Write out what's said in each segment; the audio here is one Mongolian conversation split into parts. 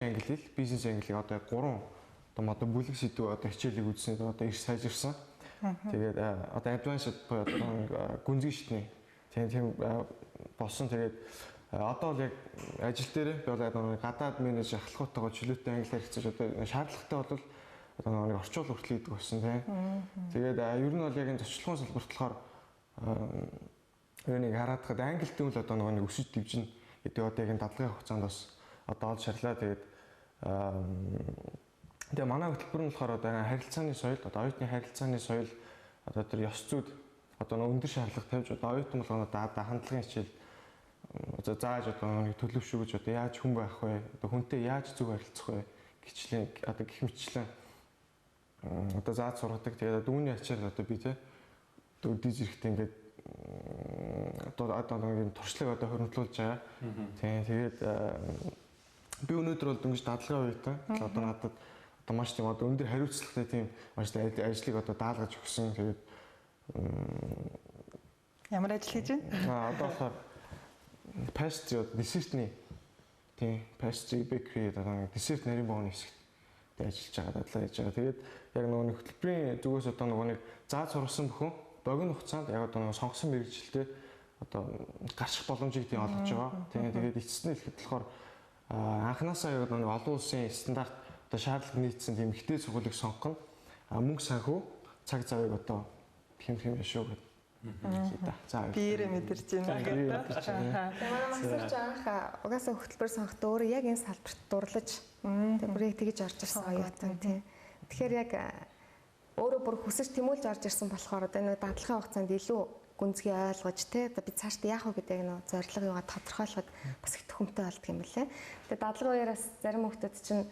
англи хэл, бизнес англи хэл одоо 3 одоо бүлэг сэдв одоо хичээлийг үзснээр одоо их сайжирсан. Тэгээд одоо advanced одоо гүнзгий шатны тийм болсон. Тэгээд одоо л яг ажил дээр би бол гадаад менежер ахлахуйтайгаа чөлөөтэй англиар хэлцэж одоо шаардлагатай бол одоо нэг орчуул хүртэл хийдэг болсон тийм. Тэгээд ер нь бол яг энэ зочлохын салбарт болохоор нэг хараад хад англитэй үл одоо нэг өсөж дивжин гэдэг одоо яг энэ дадлагын хугацаанд бас одоо олж шарлаа. Тэгээд тэгээ манай хөтөлбөр нь болохоор одоо харилцааны соёл, одоо оюутны харилцааны соёл, одоо тэр ёс зүйд одоо өндөр шаардлага тавьж одоо оюутан болгоно одоо хандлагын хичээл одоо зааж одоо нэг төлөвшүүлж одоо яаж хүн байх вэ? Одоо хүнтэй яаж зөв харилцах вэ? Гिचлэн одоо гих мэтчлэн одоо зааж сургадаг. Тэгээд дүүний ачаар одоо би тэ дийж ирэхдээ ингээд одоо нэг туршлага одоо хөрөнгөлүүлж байгаа. Тэгээд би өнөөдөр бол дөнгөж дадлагын үетэй одоо надад одоо маш тийм одоо өндөр хариуцлагатай тийм маш ажлыг одоо даалгаж өгсөн. Тэгээд ямар ажил хийж байна? Одоо болохоор pastry десертний тийм pastry bakery одоо десерт нарийн боовны хэсэгт ажиллаж байгаа, дадлага хийж байгаа. Тэгээд яг нөгөө хөтөлбөрийн зүгээс одоо нөгөө нэг зааж сургасан бүхэн богино хугацаанд яг одоо нөгөө сонгосон мэргэжилтэд одоо гарчих боломжийг тийм олгож байгаа. Тэгээд эцэст нь хэлэхэд болохоор анханасаа яг нөгөө олон улсын стандарт одоо шаардлага нийцсэн тийм ихтэй сургуулийг сонгох нь мөнгө санхүү цаг завыг одоо хэм яшуу гэдэг. За биеэрээ мэдэрч байна гэдэг. Манай магсарч анх угаасаа хөтөлбөр сонгохдоо өөрөө яг энэ салбарт дурлаж бүрийг тэгж орж ирсэн оюутан тийм. Тэгэхээр яг өөрөө бүр хүсэж тэмүүлж орж ирсэн болохоор одоо энэ дадлагын хугацаанд илүү гүнзгий ойлгож тий одоо би цаашдаа яах вэ гэдэг нэг зорилго юугаа тодорхойлоход бас их төхөмтэй болдго юм лээ. Тэгээ дадлагын үеэс зарим хүмүүс чинь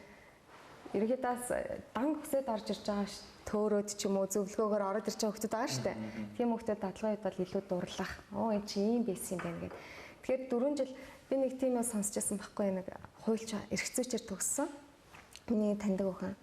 ерөөдөөс дан хүсээд орж ирж байгаа төөрөөд ч юм уу зөвлөгөөгөөр ороод ирж байгаа хүмүүс байгаа шүү дээ. Тийм хүмүүс дадлагын үед бол илүү дурлах. Өө энэ чи ийм байсан юм байна гэдэг. Тэгэхээр 4 жил би нэг тийм юм сонсчихсан байхгүй нэг хуульч эрх зүйчээр төгссөн. Миний таньдаг өхөн.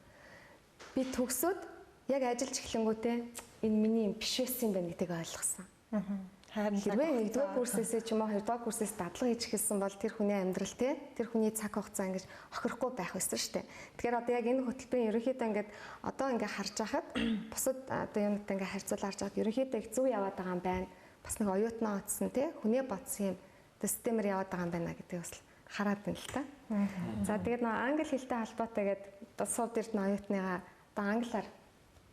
Би төгсөөд яг ажиллаж эхлэнгүүтээ энэ миний юм биш байсан юм байна гэдгийг ойлгосон. Харин хэрвээ 1-р курсээсээ ч юм уу 2-р курсээс дадлага хийж эхэлсэн бол тэр хүний амьдрал тэр хүний цаг хугацаа ингэж охирохгүй байх байсан шүү дээ. Тэгэхээр одоо яг энэ хөтөлбөрийн ерөнхийдөө ингээд одоо ингээд харж байхад бусад одоо юмтай ингээд харьцуулж харж байхад ерөнхийдөө их зөв яваад байгаа юм байна. Бас нэг оюутнаа утсан хүнээ бодсон юм системээр яваад байгаа юм байна гэдгийг бас хараад байна л та. За тэгээд нэг англи хэлтэй холбоотой гэдэг одоо сууд эрдэнэ оюутныгаа одоо англиар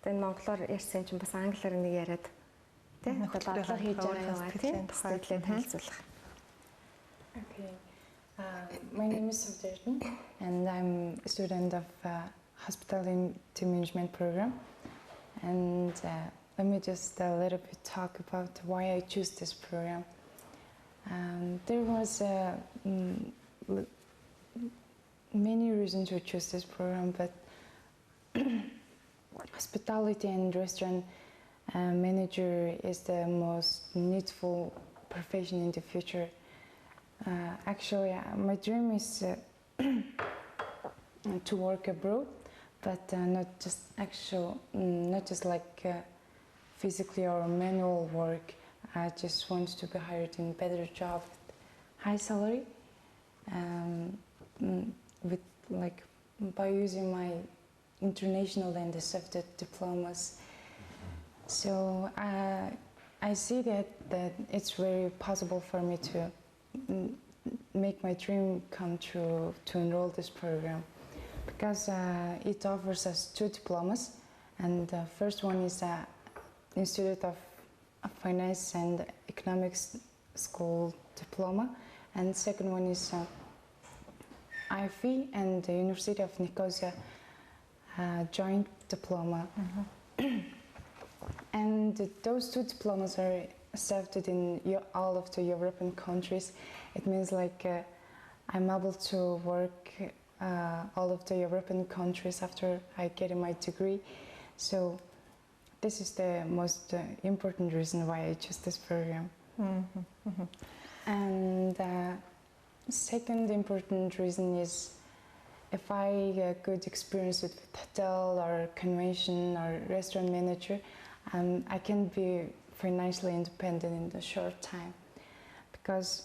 энэ монголоор ярьсан чинь бас англиар нэг яриад Okay, my name is Sudhirdan and I'm a student of Hospitality Management program. And let me just a little bit talk about why I choose this program. There was many reasons to choose this program, but hospitality and restaurant manager is the most needful profession in the future. Actually, my dream is to work abroad, but not just like physically or manual work. I just want to be hired in better job with high salary, with like by using my international and accepted diplomas. So I see that it's very possible for me to make my dream come true to enroll this program, because it offers us 2 diplomas, and the first one is Institute of Finance and Economics School diploma, and the second one is IFE and the University of Nicosia joint diploma. And those 2 diplomas are accepted in all of the European countries. It means like I'm able to work all of the European countries after I get my degree. So this is the most important reason why I chose this program. And second important reason is if I get a good experience with hotel or convention or restaurant manager, I can be financially independent in a short time. Because,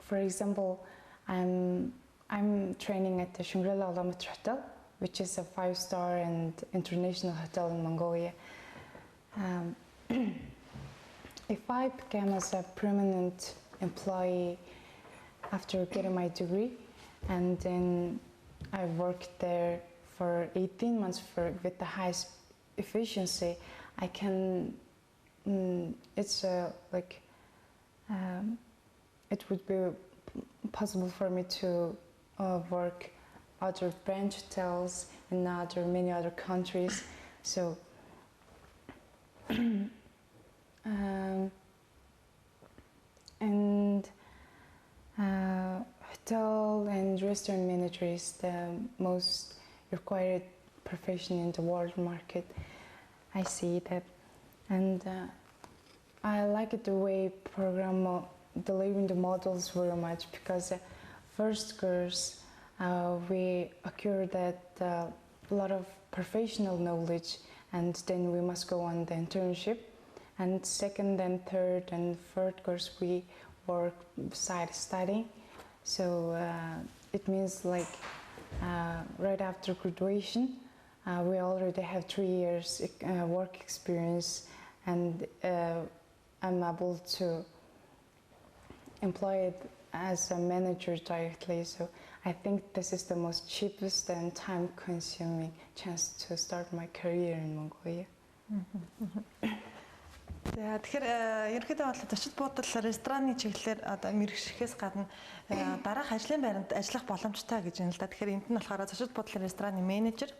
for example, I'm I'm training at the Shangri-La Ulaanbaatar Hotel, which is a 5-star and international hotel in Mongolia. If I became as a permanent employee after getting my degree, and then I worked there for 18 months with the highest efficiency, I can. It would be possible for me to work other branch hotels in many other countries. So. Hotel and restaurant manager is the most required profession in the world market. I see that, and I like the way program delivering the models very much, because first course we occur that a lot of professional knowledge, and then we must go on the internship. And second and third and fourth course we work side studying. So it means like right after graduation we already have 3 years work experience, and I'm able to employ it as a manager directly. So I think this is the most cheapest and time consuming chance to start my career in Mongolia. За тэгэхээр ерөнхийдөө бол зочид буудал рестораны чиглэлээр одоо мэргэшихээс гадна дараах ажлын байранд ажиллах боломжтой гэж юм л да. Тэгэхээр энд нь болохоор зочид буудлын рестораны менежер,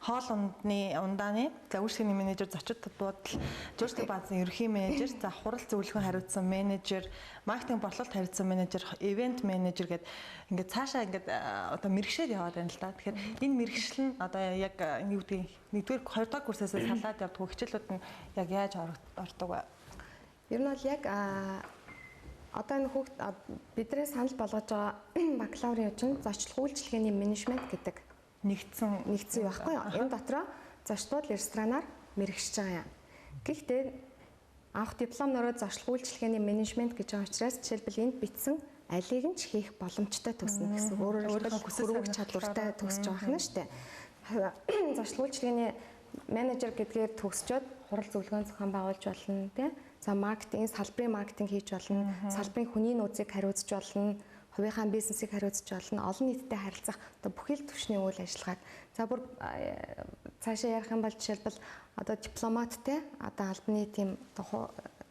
хоол ундааны, за үйлчлэгийн менежер, зочид буудал, жуулчлал баазын ерөнхий менежер, за хурал зөвлөгөө хариуцсан менежер, маркетинг борлуулалт хариуцсан менежер, ивент менежер гэдэг ингээд цаашаа ингээд одоо мэргэшээр яваад байна л да. Тэгэхээр энэ мэргэшил нь одоо яг юу гэдгийг нэгдүгээр хоёрдугаар курсээс салаад явдаг хичээлүүд нь яг яаж ордог вэ? Ер нь бол яг одоо энэ хүүхд бидний санал болгож байгаа бакалаврын чинь зочлох үйлчилгээний менежмент гэдэг нэгдсэн байхгүй юу? Энэ дотроо зочлууд ресторанаар мэргэшиж байгаа юм. Гэхдээ анх дипломнороо зочлох үйлчилгээний менежмент гэж байгаа учраас жишээлбэл энд бичсэн алийг нь ч хийх боломжтой төснө гэсэн. Өөрөөр хэлбэл хөрвөх чадвартай төгсөж байгаа юм шүү дээ. Зочлох үйлчилгээний менежер гэдгээр төгсчөөд хурал зөвлөгөөн зохион байгуулж болно тий. За маркетинг, салбарын маркетинг хийж болно, салбарын хүний нөөцийг хариуцж болно, хувийнхаа бизнесийг хариуцж болно, олон нийтэд харилцах одоо бүхэл түвшний үйл ажиллагааг. За бүр цаашаа ярих юм бол жишээлбэл одоо дипломаттэй одоо албаны тийм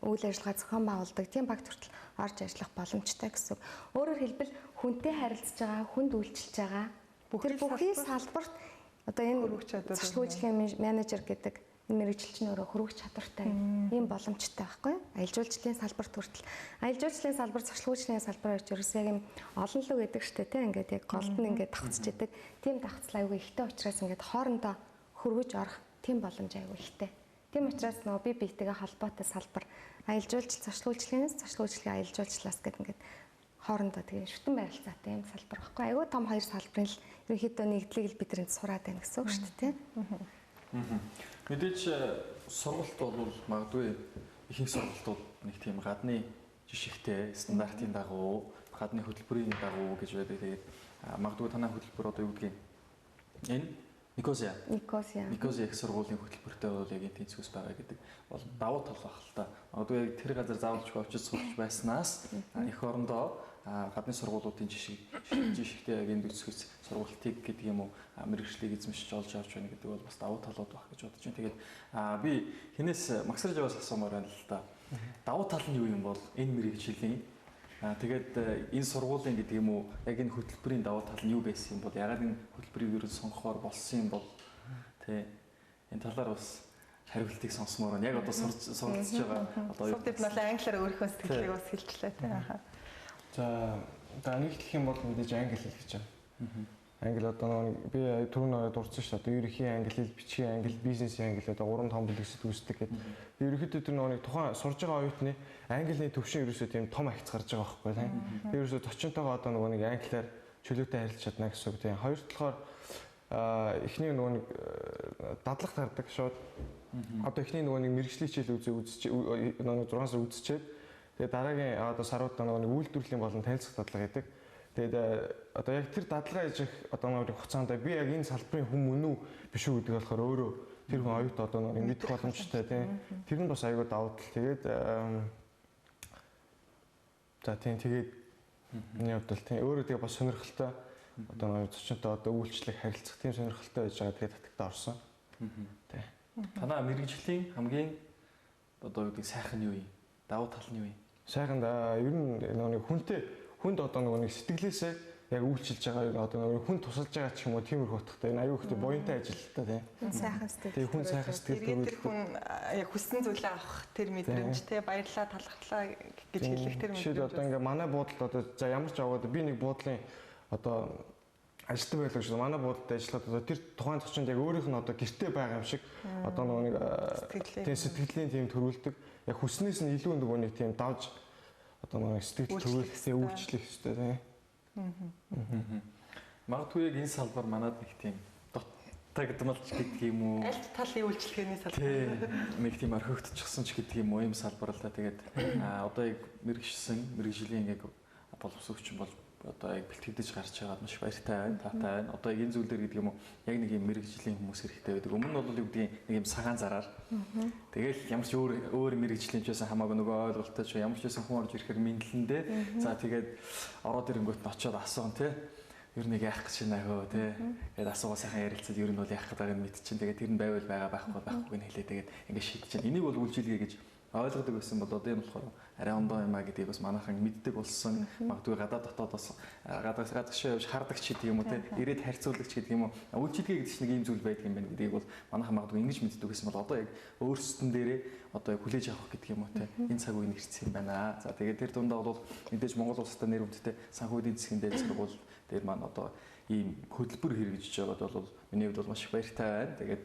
үйл ажиллагаа зохион байгуулдаг тийм багт хүртэл орж ажиллах боломжтой гэсэн. Өөрөөр хэлбэл хүнтэй харилцаж байгаа, хүнд үйлчилж байгаа бүхэл салбарт одоо энэ зочлох үйлчилгээний менежер гэдэг мэргэжилч нь өөрөө хөрвөх чадвартай ийм боломжтой байхгүй. Аялал жуулчлалын салбарт хүртэл аялал жуулчлалын салбар, зочлох үйлчилгээний салбар орж ерөөс яг юм олон луг гэдэг штэ тий ингээд яг голд нь ингээд давхцж идэг. Тийм давхцал аягүй ихтэй учраас ингээд хоорондоо хөрвөж орох тийм боломж аягүй ихтэй. Тийм учраас нөгөө би биетэйгээ холбоотой салбар аялал жуулчлал, зочлох үйлчилгээнээс зочлох үйлчилгээ аялал жуулчлалаас гэдэг ингээд хоорондоо тэгээ шүтэн байралцаатай юм салбар байхгүй. Аягүй том хоёр салбарын л ерөнхийдөө нэгдлийг л бидэнд сураад байна гэсэн үг шүү дээ тий. Мэдээж сургалт бол магадгүй ихэнх сургалтууд нэг тийм гадны жишгтэй стандартын дагуу, гадны хөтөлбөрийн дагуу гэж байдаг. Тэгээд магадгүй танай хөтөлбөр одоо юу гэдгийг энэ Никозия их сургуулийн хөтөлбөртэй бол яг энэ тэнцвэс байгаа гэдэг бол давуу тал байх л та. Магадгүй яг тэр газар заавалжгүй очиж сурч байснаас эх орондоо гадны сургуулиудын жишгтэй яг энэ төсвөс сургалтыг гэдэг юм уу мэргэжлийг эзэмшиж олж авч байна гэдэг бол бас давуу талууд байх гэж бодож байна. Тэгээд би хинээс Максарж яваас асуумаар байна л да. Давуу тал нь юу юм бол энэ мэргэжлийн тэгээд энэ сургуулийн гэдэг юм уу яг энэ хөтөлбөрийн давуу тал нь юу байсан юм бол ягаад энэ хөтөлбөрийг юу сонгохоор болсон юм бол тий энэ талаар бас хариултыг сонсомоор байна. Яг одоо суралцж байгаа одоо юу гэдэг нь англиар өөрийнхөө сэтгэлийг бас хэлчлээ тий. За нэг хэлэх юм бол мэдээж англи хэл гэж байна. Англи одоо би түрүүн дурдсан шүү дээ. Одоо ерөнхий англи хэл, бичгийн англи, бизнесийн англи одоо 3-5 бүлэгсэд үүсдэг гэдэг. Ерөнхийдөө тэр нэг тухайн сурж байгаа оюутны английн төвшин ерөөсөө тийм том ахиц гарч байгаа байхгүй тийм. Тэр ерөөсөө зочинтойгоо одоо нэг англиар чөлөөтэй харилцаж чадна гэсэн үг тийм. Хоёр талаар эхний нэг дадлах тардаг шууд. Одоо эхний нэг мэргэжлийн хичээл үзэж 6 сар үзчихэд тэгээ дараагийн одоо саруудаа нэг үйлдвэрлэлийн болон танилцах дадлага гэдэг. Тэгээд одоо яг тэр дадлага хийж одоо нэг хугацаанд би яг энэ салбарын хүн мөн үү биш үү гэдэг болохоор өөрөө тэр хүн оюут одоо нэг мэдэх боломжтой тийм. Тэр нь бас аягүй давуу тал. Тэгээд за тийм тэгээд миний хувьд бол тийм өөрөө тэгээ бас сонирхолтой одоо нэг зочинтой одоо үйлчлэх харилцах тийм сонирхолтой байж байгаа. Тэгээд татагтаа орсон. Тийм. Танаа мэрэгжлийн хамгийн одоо юу гэдэг сайхан нь юу юм? Давуу тал нь юу юм? Сайхан да ер нь нэг хүнд одоо нэг сэтгэлээсээ яг үйлчилж байгаа одоо нэг хүн тусалж байгаа ч юм уу тиймэрхүү утгатай энэ аюу ихтэй буянтай ажил л та тийм. Сайхан сэтгэл. Тэгээ хүн сайхан сэтгэл тэр хүн яг хүссэн зүйлээ авах тэр мэдрэмж те баярлаа талархлаа гэж хэлэх тэр мэдрэмж. Шийд одоо ингээ манай буудалд одоо за ямар ч аваад би нэг буудлын одоо ажилтан байлаа шүү. Манай буудалд ажиллаад одоо тэр тухайн зочинд яг өөрийнх нь одоо гэртээ байгаа юм шиг одоо нэг тийм сэтгэлийн тийм төрүүлдэг. Яг хүснээс нь илүү нөгөө нэг тийм давж одоо нэг сэтгэл төрүүлэхээ үйлчлэх хэрэгтэй тийм. Магадгүй яг энэ салбар манад нэг тийм доттагдмалч гэдэг юм уу? Аль талын үйлчлэгээний салбар. Нэг тийм орхигдчихсан ч гэдэг юм уу юм салбар л да. Тэгээд одоо яг мэрэгжлийн яг боловсрогч бол одоо яг бэлтгэдэж гарч байгаад маш баяртай байна. Таатай байна. Одоо яг энэ зүйл дээр гэдэг юм уу? Яг нэг юм мэрэгжлийн хүмүүс хэрэгтэй байдаг. Өмнө нь бол юу гэдгийг нэг юм цагаан зараар. Тэгэл ямар ч өөр мэрэгжлийн ч байсан хамаагүй нөгөө ойлголттой ч ямар ч байсан хүн орж ирэхээр мэдлэндээ. За тэгээд ороод ирэнгүүт нь очиод асуун тий. Ер нь яах гэж байна хөө тий. Тэгээд асуугаа сайхан ярилцаад ер нь бол яах гэдэг нь мэдчихээн. Тэгээд тэр нь байвал байхгүй нь хэлээ. Тэгээд ингээд шийдчихээн. Энийг бол үйлчилгээ гэж ойлгодог байсан бол одоо энэ болохоор арай ондоо юм а гэдгийг бас манайхан мэддэг болсон. Магадгүй гадаад дотоодоос гадагшаа явж хардаг ч гэдэг юм уу те ирээд харьцуулагч гэдэг юм уу. Үйлчилгээ гэдэг чинь нэг юм зүйл байдаг юм байна гэдгийг бол манайхан магадгүй ингэж мэддэг байсан бол одоо яг өөрсдөн дээрээ одоо яг хүлээж авах гэдэг юм уу те энэ цаг үеийн ирсэн юм байна. За тэгээд тэр дундаа бол мэдээж Монгол улстай нэр хүндтэй санхүү эдийн засгийн дээл сургууль дээр маань одоо ийм хөтөлбөр хэрэгжиж байгаад бол миний хувьд бол маш их баяртай байна. Тэгээд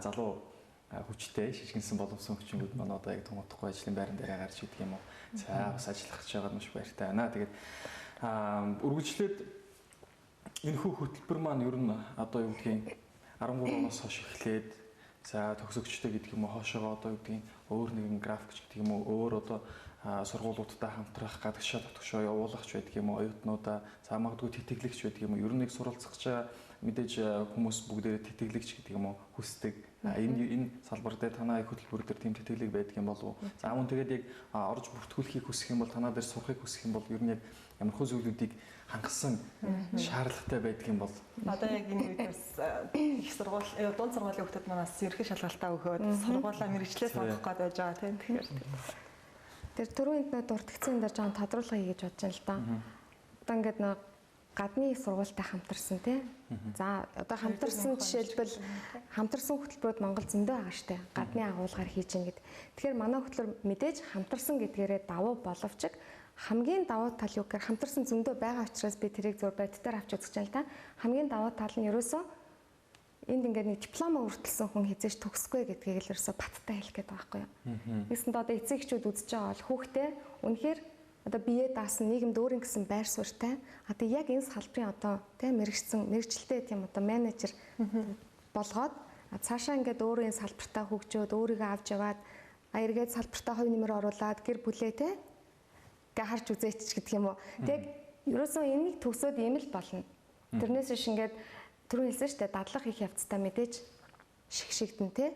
залуу хүчтэй шишгэнсэн боломжтой хүчингүүд маань одоо яг томоохгүй ажлын байран дээр гарч идэг юм уу. За бас ажиллах гэж байгаа маш баяртай байна. Тэгээд үргэлжлээд энэ хөтөлбөр маань ер нь одоо юу гэдгийг 13 оноос хойш эхлээд за төгсөгчтэй гэдэг юм уу хоошоогоо одоо юу гэдгийг өөр нэгэн графикч гэдэг юм уу өөр одоо сургуулиудтай хамтрах гадагшаа дотгошоо явуулах ч байдаг юм уу оюутнуудаа за магадгүй тэтгэлэгч байдаг юм уу ер нь нэг суралцах чаа мэдээж хүмүүс бүгдээрээ тэтгэлэгч гэдэг юм уу хүсдэг. Энэ салбар дээр танаа хөтөлбөр дээр тийм тэтгэлэг байдаг юм болов уу? За мөн тэгээд яг орж бүртгүүлэхийг хүсэх юм бол танаа дээр сурахыг хүсэх юм бол ер нь яг ямар хөө зүйлүүдийг хангасан шаардлагатай байдаг юм бол одоо яг энэ үед бас их сургууль дунд сургуулийн хүүхдүүд манаас ерхий шалгалтаа өгөөд сургуулаа мэрэгчлээ сонгох гээд байж байгаа тийм. Тэр түрүүнд нөө дуртагцсан дээр жоон тодруулга хийж бодож байна л да. Одоо ингээд нэг гадны сургуультай хамтарсан тий. За одоо хамтарсан жишээлбэл хамтарсан хөтөлбөрүүд Монгол зөндөө байгаа штэ. Гадны агуулгаар хийж ин гэд. Тэгэхээр манай хөтөлбөр мэдээж хамтарсан гэдгээрээ давуу боловч хамгийн давуу тал юу гэхээр хамтарсан зөндөө байгаа учраас би тэрийг зур бодитоор авч үзэж байна л да. Хамгийн давуу тал нь ерөөсөө энд ингээд нэг дипломоо хүртэлсэн хүн хизээж төгсгүй гэдгийг л ерөөсөө баттай хэлэх гээд байгаа байхгүй юу. Нэгсэнд одоо эцэг эхчүүд үзэж байгаа бол хүүхдээ үнэхээр одоо бие даасан нийгэмд өөрийн гэсэн байр суурьтай одоо яг энэ салбарын одоо тийм мэрэгчлээ тийм одоо менежер болгоод цаашаа ингээд өөрөө энэ салбартаа хөгжөөд өөрийгөө авч яваад эргээд салбартаа хувь нэмэр оруулаад гэр бүлээ те гэ харж үзээч гэдэг юм уу. Тэг ерөөсөө энийг төгсөөд ийм л болно. Тэрнээс биш ингээд түрүү хэлсэн шүү дээ дадлага хийх явцдаа мэдээж шигдэн те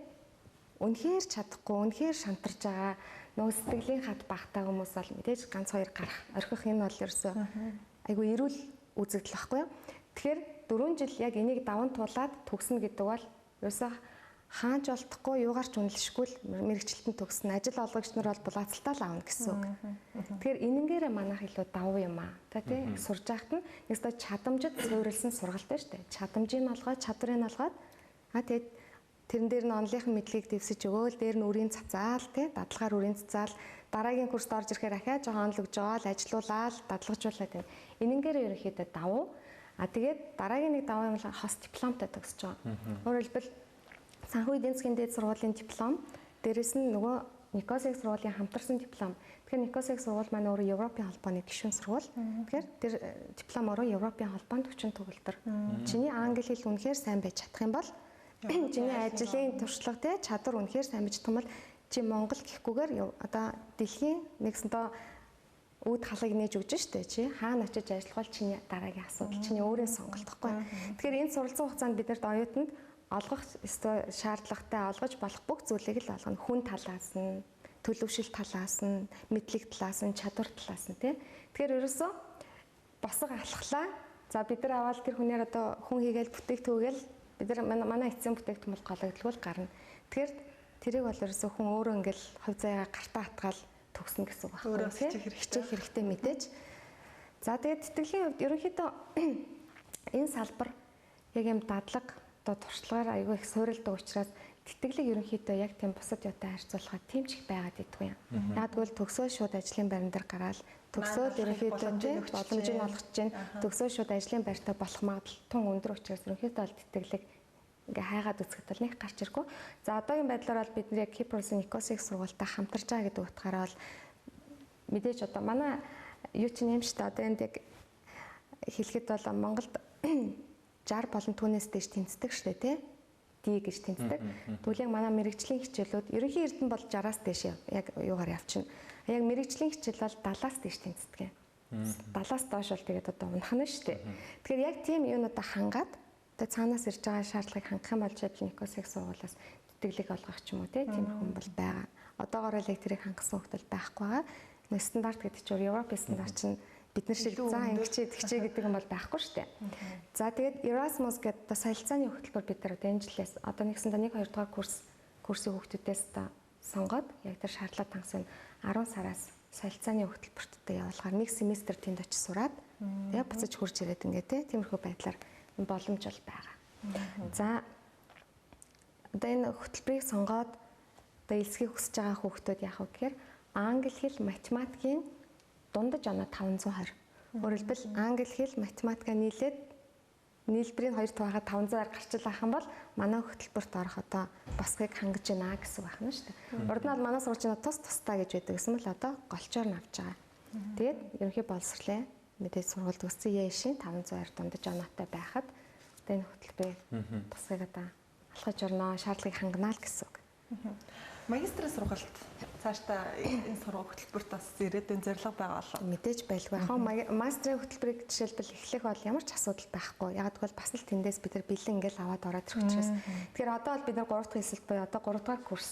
үнэхээр чадахгүй үнэхээр шантарж байгаа нөгөө сэтгэлийн хат багтаа хүмүүс бол мэдээж ганц хоёр гарах орхих энэ бол ерөөсөө айгүй эрүүл үзэгдэл байхгүй юу. Тэгэхээр 4 жил яг энийг даван туулаад төгснө гэдэг бол ерөөсөө хаанч болтохгүй юугаар ч үнэлшгүй л мэрэгчлэлтэн төгснө ажил олгогч нар бол булаацалтаа л аавна гэсэн үг. Тэгэхээр энэнгээрээ манайх илүү давуу юм аа. Та тийм сурж байхад нь нэгсдээ чадамжид суурилсан сургалт байна шүү дээ. Чадамжийг олгоод чадрыг олгоод тэгээд тэрэн дээр нь онлынхан мэдлэгийг дэвсэж өгөөл дээр нь үрийн цацаал тий дадлагаар үрийн цацаал дараагийн курст орж ирэхээр ахиад жоохон онлог жоол ажилуулаад дадлагжуулаад байна. Энэнгээр ерөнхийдөө давуу. Тэгээд дараагийн нэг давуу юм бол хос дипломтой төгсөж байгаа. Өөрөөр хэлбэл санхүү эдийн засгийн дээд сургуулийн диплом дээрэс нь нөгөө Никосыг сургуулийн хамтарсан диплом. Тэгэхээр Никосыг сургууль маань өөрөө Европын холбооны гишүүн сургууль. Тэгэхээр тэр диплом өөрөө Европын холбоонд хүчин төгөлдөр. Чиний англи хэл үнэхээр сайн байж чадах юм бол чиний ажлын туршлага те чадвар үнэхээр сайн байж том бол чи Монгол гэхгүйгээр одоо дэлхийн нэгсэнтэй үүд халагийг нээж өгч штэ чи хаана очиж ажиллах бол чиний дараагийн асуудал чиний өөрийн сонголт гэхгүй. Тэгэхээр энэ суралцсан хугацаанд бид нарт оюутанд олгох шаардлагатай олгож болох бүх зүйлийг л олгоно. Хүн талаас нь, төлөвшил талаас нь, мэдлэг талаас нь, чадвар талаас нь тий. Тэгэхээр ерөөсөө босго алхлаа. За бид нар аваад тэр хүнээр одоо хүн хийгээл бүтээгтүүгээл бид нар манай эцсийн бүтээгдэхүүн бол гологдлол гарна. Тэгэхээр тэрийг бол ерөөсөө хүн өөрөө ингээл хувь заяагаа гартаа хатгаал төгснө гэсэн үг байна. Хичээх хэрэгтэй мэдээж. За тэгээд тэтгэлийн хувьд ерөнхийдөө энэ салбар яг юм дадлаг одоо туршлагаар аягүй их суурилдаг учраас тэтгэлэг ерөнхийдөө яг тийм бусад юутай харьцуулахад тийм ч их байгаад идэггүй юм. Яг тэгвэл төгсөө шууд ажлын байран дээр гараад төгсөөд ерөнхийдөө тийм боломжийг олгож чинь төгсөө шууд ажлын байртаа болох магадлал тун өндөр учраас ерөнхийдөө бол тэтгэлэг ингээ хайгаад үзэхэд бол нэг гарч иргүй. За одоогийн байдлаар бол бид нэр яг Кипрсын Никосыг сургуультай хамтарч байгаа гэдэг утгаараа бол мэдээж одоо манай юу ч юм шүү дээ. Одоо энд яг хэлэхэд бол Монголд 60 болон түүнээс дээш тэнцдэг шүү дээ тий. D гэж тэнцдэг. Тэгвэл яг манай мэрэгжлийн хичээлүүд ерөнхий эрдэнэ бол 60-аас дээш яг юугаар явчихна. Яг мэрэгжлийн хичээл бол 70-аас дээш тэнцдэг. 70-аас доош бол тэгээд одоо унахна шүү дээ. Тэгэхээр яг тийм юунуудаа хангаад одоо цаанаас ирж байгаа шаардлагыг хангах юм бол жишээл Никосыг сургуулиас тэтгэлэг олгох ч юм уу тийм хүн бол байгаа. Одоогоор л яг тэрийг хангасан хүмүүс байхгүй байгаа. Нэг стандарт гэдэг чинь Европын стандарт чинь бид нар шиг заа ингэчээ тэгчээ гэдэг юм бол байхгүй шүү дээ. За тэгээд Erasmus гэдэг одоо солилцааны хөтөлбөр бид нар одоо энэ жилээс одоо нэгсэндээ 1-2 дугаар курсын хүүхдүүдээс одоо сонгоод яг тэр шаардлага тангасан 10 сараас солилцааны хөтөлбөртөд явуулахаар нэг семестр тэнд очиж сураад тэгээд буцаж хурж ирээд ингээ тиймэрхүү байдлаар боломж бол байгаа. За одоо энэ хөтөлбөрийг сонгоод одоо элсхийг хүсэж байгаа хүүхдүүд яах вэ гэхээр англи хэл, математикийн дундаж оноо 520. Өөрөөр хэлбэл англи хэл, математика нийлбэрийн 2 таваагаа 500-аар гарчил авах юм бол манай хөтөлбөрт орох одоо босхийг хангаж байна гэсэн байна шүү дээ. Урд нь бол манай сургуулийн тусдаа гэж байдаг гэсэн бол одоо голчоор нь авч байгаа. Тэгээд ерөнхий боловсролын мэдээж сургуульд өссөн яшин 500-аар дундаж оноотой байхад одоо энэ хөтөлбөрийн тусгыг одоо алхаж орно, шаардлагыг хангана л гэсэн үг. Магистрийн сургалт цаашдаа энэ сургууль хөтөлбөрт бас ирээдүйн зорилго байгаа болов. Мэдээж байлгүй. Яг мастрын хөтөлбөрийг жишээлбэл эхлэх бол ямар ч асуудал байхгүй. Яг тэгвэл бас л тэндээс бид нар бэлэн ингээл аваад ороод ирэх учраас. Тэгэхээр одоо бол бид нар 3 дахь хэсэлт буюу одоо 3 дахь курс